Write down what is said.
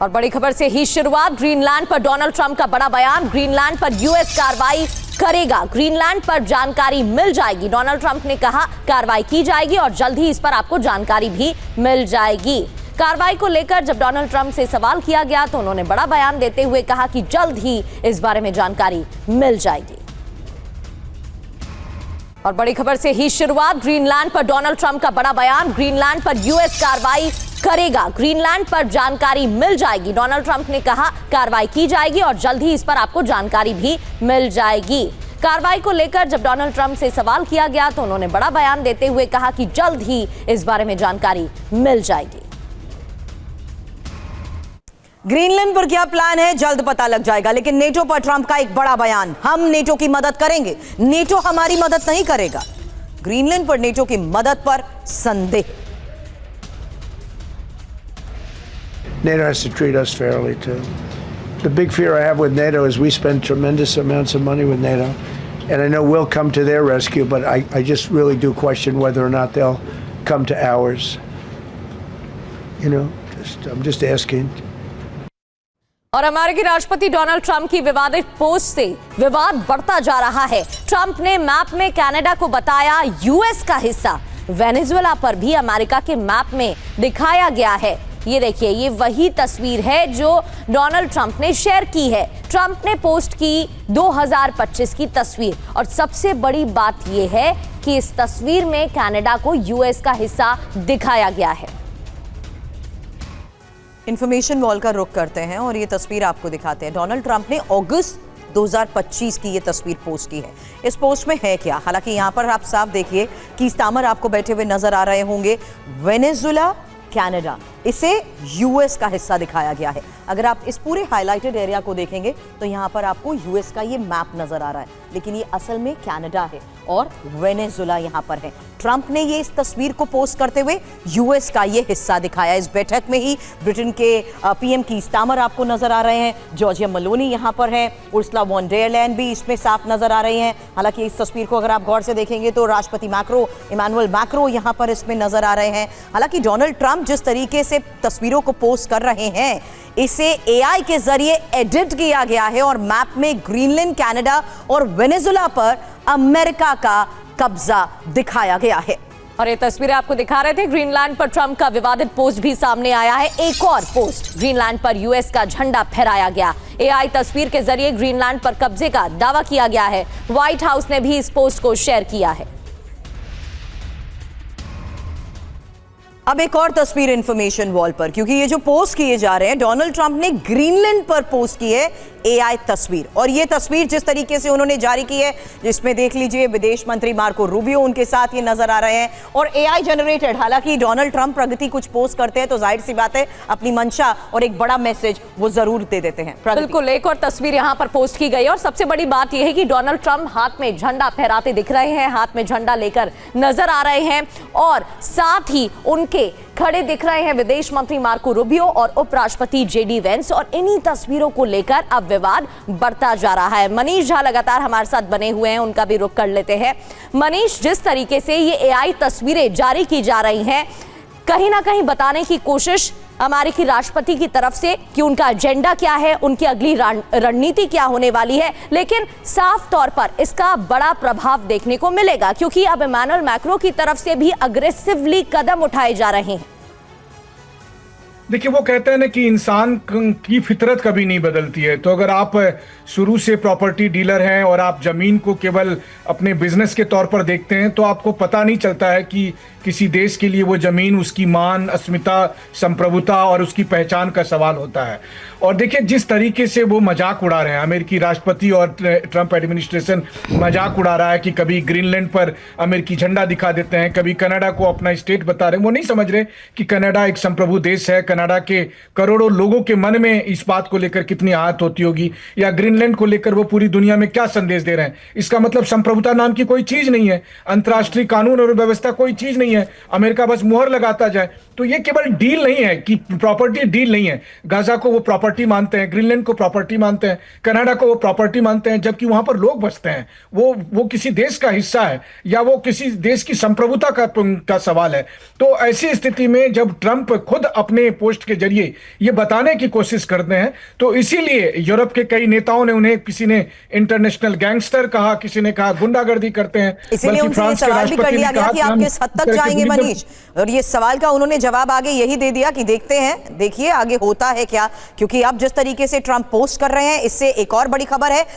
और बड़ी खबर से ही शुरुआत। ग्रीनलैंड पर डोनाल्ड ट्रंप का बड़ा बयान। ग्रीनलैंड पर यूएस कार्रवाई करेगा। ग्रीनलैंड पर जानकारी मिल जाएगी। डोनाल्ड ट्रंप ने कहा कार्रवाई की जाएगी और जल्द ही इस पर आपको जानकारी भी मिल जाएगी। कार्रवाई को लेकर जब डोनाल्ड ट्रंप से सवाल किया गया तो उन्होंने बड़ा बयान देते हुए कहा कि जल्द ही इस बारे में जानकारी मिल जाएगी। और बड़ी खबर से ही शुरुआत। ग्रीनलैंड पर डोनाल्ड ट्रंप का बड़ा बयान। ग्रीनलैंड पर यूएस कार्रवाई करेगा। ग्रीनलैंड पर जानकारी मिल जाएगी। डोनाल्ड ट्रंप ने कहा कार्रवाई की जाएगी और जल्द ही इस पर आपको जानकारी भी मिल जाएगी। कार्रवाई को लेकर जब डोनाल्ड ट्रंप से सवाल किया गया तो उन्होंने बड़ा बयान देते हुए कहा कि जल्द ही इस बारे में जानकारी मिल जाएगी। ग्रीनलैंड पर क्या प्लान है जल्द पता लग जाएगा, लेकिन नेटो पर ट्रंप का एक बड़ा बयान। हम नेटो की मदद करेंगे, नेटो हमारी मदद नहीं करेगा। ग्रीनलैंड पर नेटो की मदद पर संदेह। NATO has to treat us fairly too. The big fear I have with NATO is we spend tremendous amounts of money with NATO, and I know we'll come to their rescue, but I just really do question whether or not they'll come to ours. You know, I'm just asking. और अमेरिकी राष्ट्रपति Donald Trump की विवादित post से विवाद बढ़ता जा रहा है। ट्रंप ने मैप में कनाडा को बताया यूएस का हिस्सा। वेनेजुएला पर भी अमेरिका के मैप में दिखाया गया है। ये देखिए, ये वही तस्वीर है जो डोनाल्ड ट्रंप ने शेयर की है। ट्रंप ने पोस्ट की 2025 की तस्वीर और सबसे बड़ी बात ये है कि इस तस्वीर में कनाडा को यूएस का हिस्सा दिखाया गया है। इंफॉर्मेशन वॉल का रुख करते हैं और ये तस्वीर आपको दिखाते हैं। डोनाल्ड ट्रंप ने अगस्त 2025 की ये तस्वीर पोस्ट की है। इस पोस्ट में है क्या? हालांकि यहाँ पर आप साफ देखिए कि स्टामर आपको बैठे हुए नजर आ रहे होंगे। वेनेजुएला, कनाडा, इसे यूएस का हिस्सा दिखाया गया है। अगर आप इस पूरे हाईलाइटेड एरिया को देखेंगे तो यहाँ पर आपको यूएस का ये मैप नजर आ रहा है, लेकिन ये असल में कनाडा है और वेनेजुएला यहाँ पर है। ट्रंप ने ये इस तस्वीर को पोस्ट करते हुए यूएस का ये हिस्सा दिखाया। इस बैठक में ही ब्रिटेन के पीएम की स्टामर आपको नजर आ रहे हैं, जॉर्जिया मेलोनी यहाँ पर है, उर्सुला वॉन डेर लेyen भी इसमें साफ नजर आ रही हैं। हालांकि इस तस्वीर को अगर आप गौर से देखेंगे तो राष्ट्रपति इमानुएल मैक्रो यहाँ पर इसमें नजर आ रहे हैं। हालांकि डोनाल्ड ट्रंप जिस तरीके से तस्वीरों को पोस्ट कर रहे हैं, इसे एआई के जरिए एडिट किया गया है और मैप में ग्रीनलैंड, कनाडा और वेनेजुएला पर अमेरिका का कब्जा दिखाया गया है। और ये तस्वीरें आपको दिखा रहे थे। ग्रीनलैंड पर ट्रंप का विवादित पोस्ट भी सामने आया है। एक और पोस्ट, ग्रीनलैंड पर यूएस का झंडा फहराया गया। एआई तस्वीर के जरिए ग्रीनलैंड पर कब्जे का दावा किया गया है। व्हाइट हाउस ने भी इस पोस्ट को शेयर किया है। अब एक और तस्वीर इंफॉर्मेशन वॉल पर, क्योंकि ये जो पोस्ट किए जा रहे हैं, डोनाल्ड ट्रंप ने ग्रीनलैंड पर पोस्ट की है एआई तस्वीर। और ये तस्वीर जिस तरीके से उन्होंने जारी की है, जिसमें देख लीजिए विदेश मंत्री मार्को रूबियो उनके साथ ये नजर आ रहे हैं और एआई जनरेटेड। हालांकि डोनाल्ड ट्रंप प्रगति कुछ पोस्ट करते हैं तो जाहिर सी बात है अपनी मंशा और एक बड़ा मैसेज वो जरूर दे देते हैं। बिल्कुल, एक और तस्वीर यहाँ पर पोस्ट की गई और सबसे बड़ी बात यह है कि डोनाल्ड ट्रंप हाथ में झंडा फहराते दिख रहे हैं, हाथ में झंडा लेकर नजर आ रहे हैं और साथ ही उनके खड़े दिख रहे हैं विदेश मंत्री मार्को रूबियो और उपराष्ट्रपति जेडी वेंस। और इन्हीं तस्वीरों को लेकर अब विवाद बढ़ता जा रहा है। मनीष झा लगातार हमारे साथ बने हुए हैं, उनका भी रुख कर लेते हैं। मनीष, जिस तरीके से ये एआई तस्वीरें जारी की जा रही हैं, कहीं ना कहीं बताने की कोशिश अमेरिकी राष्ट्रपति की तरफ से कि उनका एजेंडा क्या है, उनकी अगली रणनीति क्या होने वाली है, लेकिन साफ तौर पर इसका बड़ा प्रभाव देखने को मिलेगा क्योंकि अब इमानुएल मैक्रो की तरफ से भी अग्रेसिवली कदम उठाए जा रहे हैं। देखिए, वो कहते हैं ना कि इंसान की फितरत कभी नहीं बदलती है। तो अगर आप शुरू से प्रॉपर्टी डीलर हैं और आप जमीन को केवल अपने बिजनेस के तौर पर देखते हैं तो आपको पता नहीं चलता है कि किसी देश के लिए वो जमीन उसकी मान, अस्मिता, संप्रभुता और उसकी पहचान का सवाल होता है। और देखिए, जिस तरीके से वो मजाक उड़ा रहे हैं, अमेरिकी राष्ट्रपति और ट्रंप एडमिनिस्ट्रेशन मजाक उड़ा रहा है कि कभी ग्रीनलैंड पर अमेरिकी झंडा दिखा देते हैं, कभी कनाडा को अपना स्टेट बता रहे हैं। वो नहीं समझ रहे कि कनाडा एक संप्रभु देश है। कनाडा के करोड़ों लोगों के मन में इस बात को लेकर कितनी आहत होती होगी, या ग्रीनलैंड को लेकर वो पूरी दुनिया में क्या संदेश दे रहे हैं। इसका मतलब संप्रभुता नाम की कोई चीज नहीं है, अंतर्राष्ट्रीय कानून और व्यवस्था कोई चीज नहीं है। अमेरिका बस मुहर लगाता जाए। तो ये केवल डील नहीं है कि प्रॉपर्टी डील नहीं है। गाजा को वो प्रॉपर्टी मानते हैं, ग्रीनलैंड को प्रॉपर्टी मानते हैं, कनाडा को वो प्रॉपर्टी मानते हैं, जबकि वहां पर लोग बसते हैं। वो किसी देश का हिस्सा है या वो किसी देश की संप्रभुता का सवाल है। तो ऐसी स्थिति में जब ट्रंप खुद अपने पोस्ट के जरिए ये बताने की कोशिश करते हैं, तो इसीलिए यूरोप के कई नेताओं ने उन्हें, किसी ने इंटरनेशनल गैंगस्टर कहा, किसी ने कहा गुंडागर्दी करते हैं। इसीलिए उनसे ये सवाल भी कर लिया गया कि आप किस हद तक जाएंगे मनीष, और ये सवाल का उन्होंने जवाब आगे यही दे दिया कि देखते हैं, देखिए आगे होता है क्या। क्योंकि अब जिस तरीके से ट्रंप पोस्ट कर रहे हैं, इससे एक और बड़ी खबर है